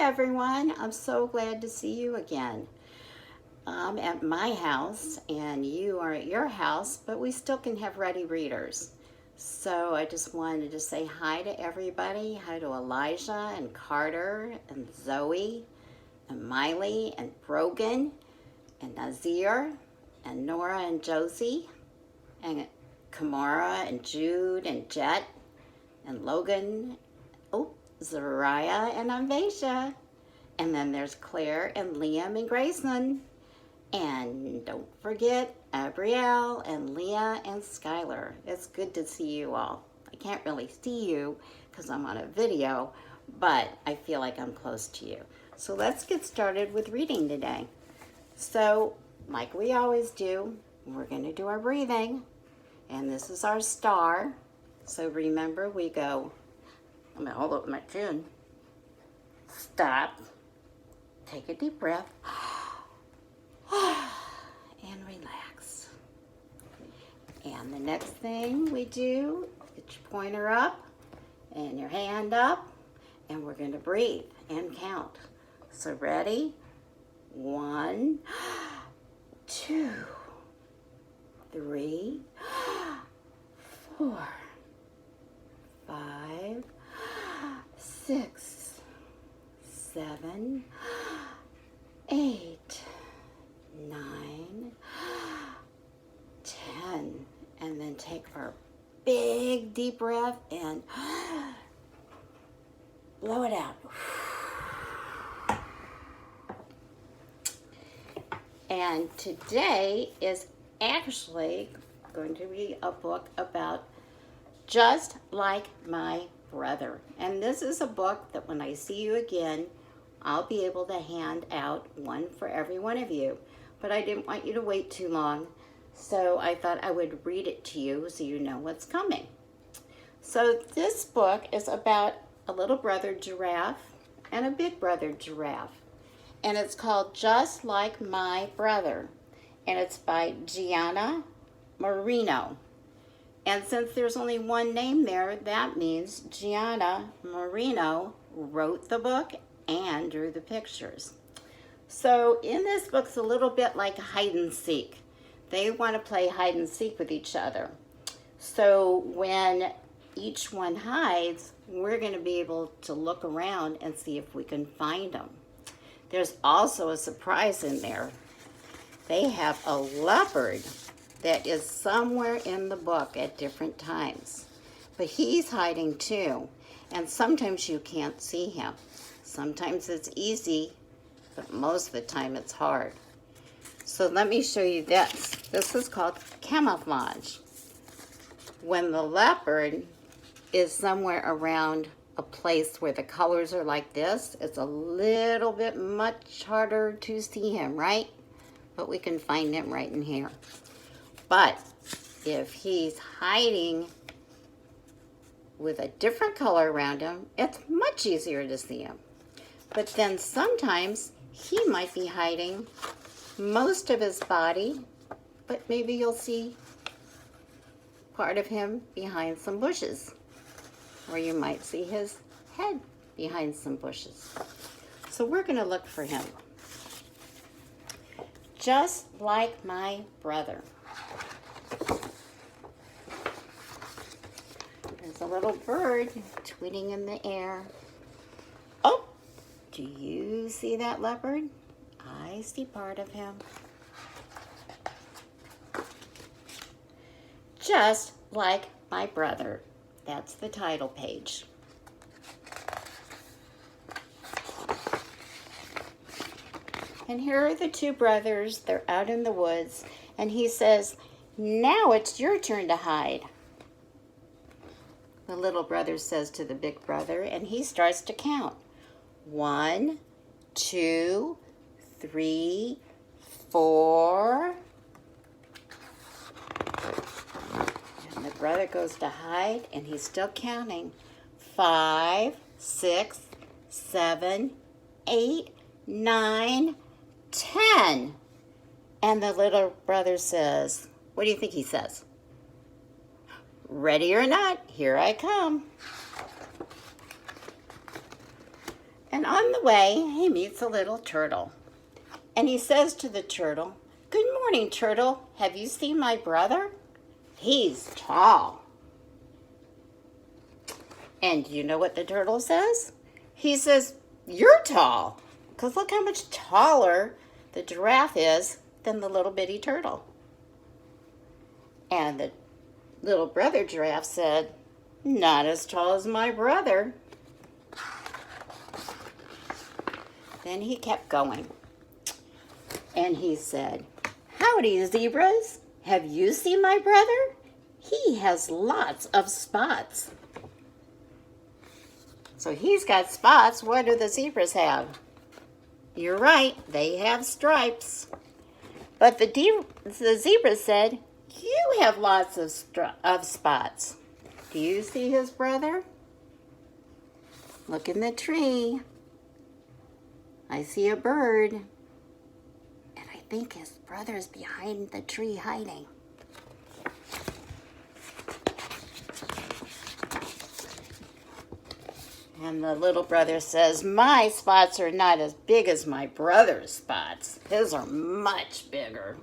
everyone. I'm so glad to see you again. I'm at my house and you are at your house, but we still can have ready readers. So I just wanted to say hi to everybody. Hi to Elijah and Carter and Zoe and Miley and Brogan and Nazir and Nora and Josie and Kamara and Jude and Jet and Logan. Oh, Zariah and Anvasia. And then there's Claire and Liam and Grayson. And don't forget Abrielle and Leah and Skylar. It's good to see you all. I can't really see you because I'm on a video, but I feel like I'm close to you. So let's get started with reading today. So, like we always do, we're going to do our breathing. And this is our star. So remember, we go, I'm going to hold up my chin. Stop. Take a deep breath. And relax. And the next thing we do, get your pointer up and your hand up. And we're going to breathe and count. So ready? 1, 2, 3, 4, 5, 6, 7, 8, 9, 10. And then take our big deep breath and blow it out. And today is actually going to be a book about Just Like My Brother. And this is a book that when I see you again, I'll be able to hand out one for every one of you. But I didn't want you to wait too long, so I thought I would read it to you so you know what's coming. So this book is about a little brother giraffe and a big brother giraffe. And it's called Just Like My Brother. And it's by Gianna Marino. And since there's only one name there, that means Gianna Marino wrote the book and drew the pictures. So in this book, it's a little bit like hide and seek. They want to play hide and seek with each other. So when each one hides, we're going to be able to look around and see if we can find them. There's also a surprise in there. They have a leopard that is somewhere in the book at different times. But he's hiding too. And sometimes you can't see him. Sometimes it's easy, but most of the time it's hard. So let me show you this. This is called camouflage. When the leopard is somewhere around a place where the colors are like this, it's a little bit much harder to see him, right? But we can find him right in here. But if he's hiding with a different color around him, it's much easier to see him. But then sometimes he might be hiding most of his body, but maybe you'll see part of him behind some bushes. Or you might see his head behind some bushes. So we're going to look for him. Just like my brother. There's a little bird tweeting in the air. Oh, do you see that leopard? I see part of him. Just like my brother. That's the title page. And here are the two brothers. They're out in the woods. And he says, now it's your turn to hide. The little brother says to the big brother, and he starts to count. 1, 2, 3, 4. And the brother goes to hide, and he's still counting. 5, 6, 7, 8, 9, 10. And the little brother says, what do you think he says? Ready or not, here I come. And on the way, he meets a little turtle. And he says to the turtle, "Good morning, turtle. Have you seen my brother? He's tall." And you know what the turtle says? He says, "You're tall." Because look how much taller the giraffe is than the little bitty turtle. And the little brother giraffe said, "Not as tall as my brother." Then he kept going. And he said, "Howdy, zebras. Have you seen my brother? He has lots of spots." So he's got spots. What do the zebras have? You're right, they have stripes. But the zebra said, "You have lots of spots. Do you see his brother? Look in the tree. I see a bird. And I think his brother's behind the tree hiding." And the little brother says, "My spots are not as big as my brother's spots. His are much bigger."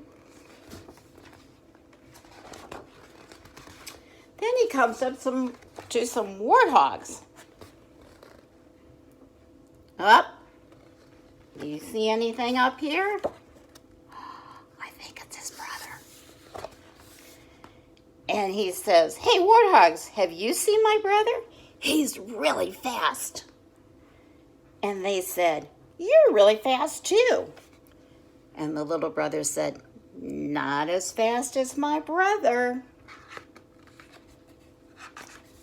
Then he comes up to some warthogs. Up. Do you see anything up here? I think it's his brother. And he says, "Hey, warthogs, have you seen my brother? He's really fast." And they said, "You're really fast too." And the little brother said, "Not as fast as my brother."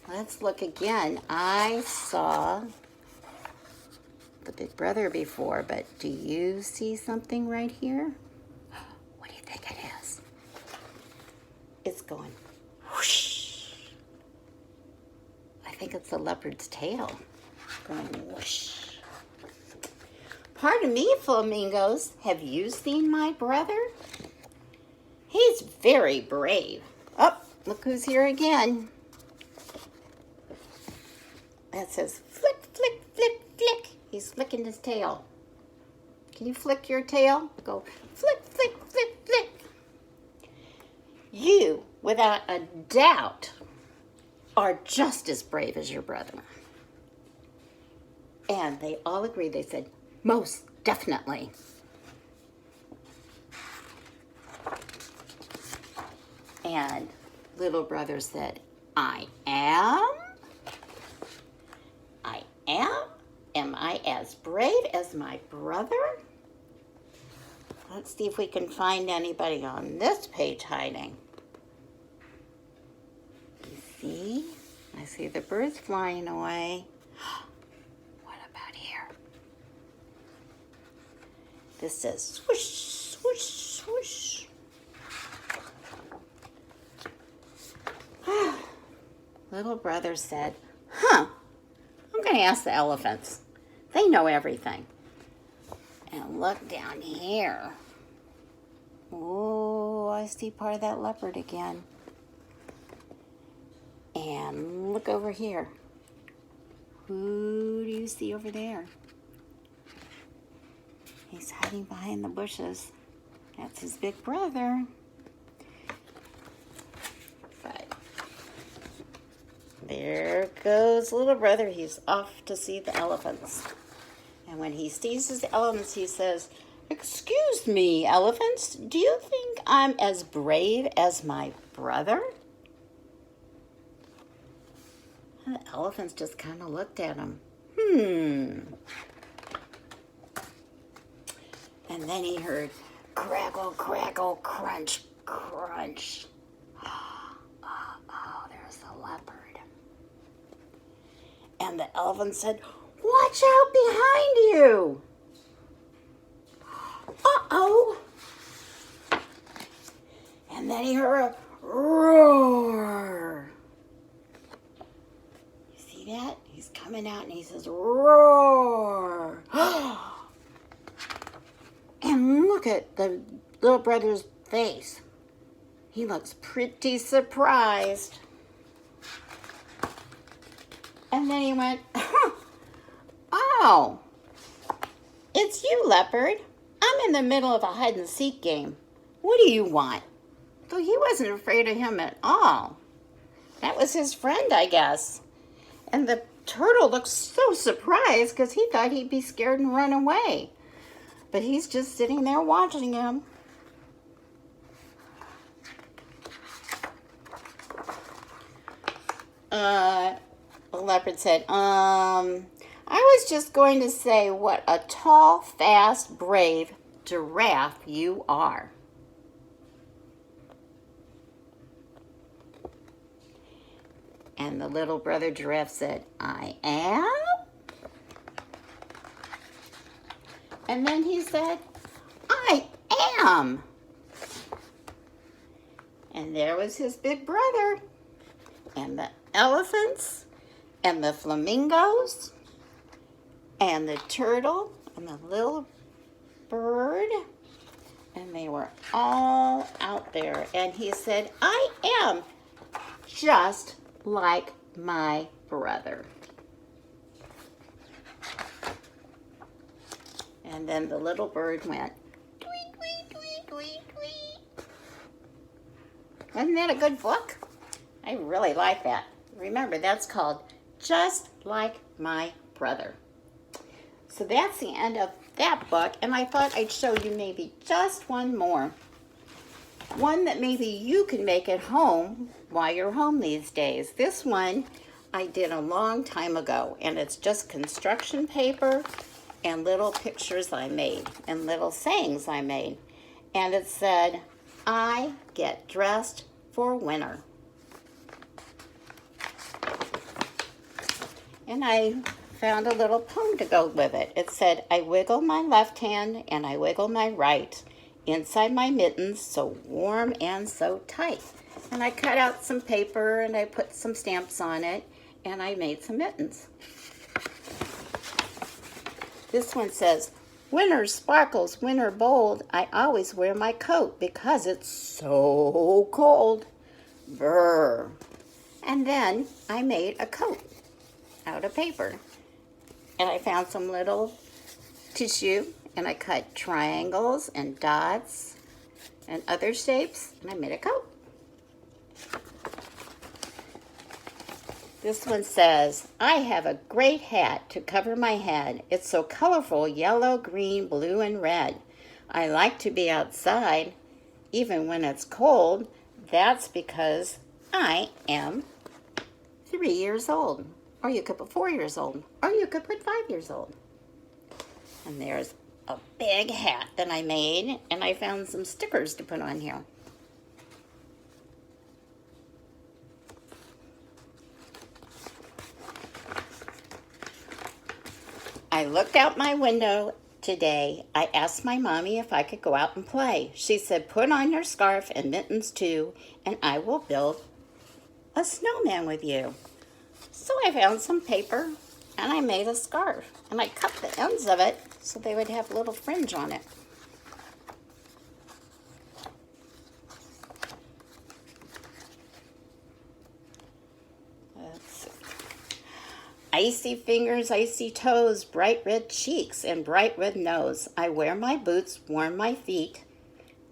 Let's look again. I saw the big brother before, but do you see something right here? What do you think it is? It's going whoosh. I think it's a leopard's tail going whoosh. Pardon me, flamingos. Have you seen my brother? He's very brave. Oh, look who's here again. That says flick, flick, flick, flick. He's flicking his tail. Can you flick your tail? Go flick, flick, flick, flick. You, without a doubt, are just as brave as your brother. And they all agreed. They said, "Most definitely." And little brother said, "I am. Am I as brave as my brother?" Let's see if we can find anybody on this page hiding. You see? I see the birds flying away. What about here? This says swoosh, swoosh, swoosh. Little brother said, "I'm going to ask the elephants. They know everything." And look down here. Oh, I see part of that leopard again. And look over here. Who do you see over there? He's hiding behind the bushes. That's his big brother. But there goes little brother. He's off to see the elephants. And when he sees his elephants, he says, "Excuse me, elephants, do you think I'm as brave as my brother?" And the elephants just kind of looked at him. And then he heard crackle, crackle, crunch, crunch. Oh, there's the leopard. And the elephant said, "Watch out behind you." Uh-oh. And then he heard a roar. You see that? He's coming out and he says, "Roar." And look at the little brother's face. He looks pretty surprised. And then he went, "Oh, It's you, Leopard. I'm in the middle of a hide-and-seek game. What do you want? So he wasn't afraid of him at all. That was his friend, I guess. And the turtle looked so surprised because he thought he'd be scared and run away. But he's just sitting there watching him. The leopard said, I was just going to say what a tall, fast, brave giraffe you are. And the little brother giraffe said, I am? And then he said, I am. And there was his big brother, and the elephants, and the flamingos, and the turtle, and the little bird, and they were all out there. And he said, I am just like my brother. And then the little bird went, tweet, tweet, tweet, tweet, tweet. Wasn't that a good book? I really like that. Remember, that's called Just Like My Brother. So that's the end of that book, and I thought I'd show you maybe just one more. One that maybe you can make at home while you're home these days. This one I did a long time ago, and it's just construction paper and little pictures I made and little sayings I made. And it said, I get dressed for winter. And I found a little poem to go with it. It said, I wiggle my left hand and I wiggle my right inside my mittens, so warm and so tight. And I cut out some paper and I put some stamps on it and I made some mittens. This one says, winter sparkles, winter bold, I always wear my coat because it's so cold. Brr. And then I made a coat out of paper. And I found some little tissue and I cut triangles and dots and other shapes and I made a coat. This one says, I have a great hat to cover my head. It's so colorful, yellow, green, blue, and red. I like to be outside even when it's cold. That's because I am 3 years old. Or you could put 4 years old. Or you could put 5 years old. And there's a big hat that I made. And I found some stickers to put on here. I looked out my window today. I asked my mommy if I could go out and play. She said, put on your scarf and mittens too, and I will build a snowman with you. So I found some paper and I made a scarf. And I cut the ends of it so they would have a little fringe on it. Icy fingers, icy toes, bright red cheeks, and bright red nose. I wear my boots, warm my feet.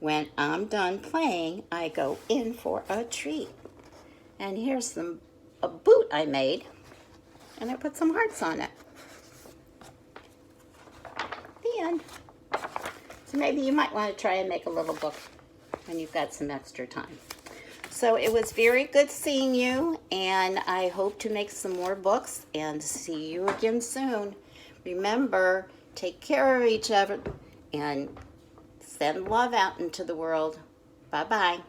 When I'm done playing, I go in for a treat. And here's a boot I made, and I put some hearts on it. The end. So maybe you might want to try and make a little book when you've got some extra time. So it was very good seeing you, and I hope to make some more books and see you again soon. Remember, take care of each other and send love out into the world. Bye-bye.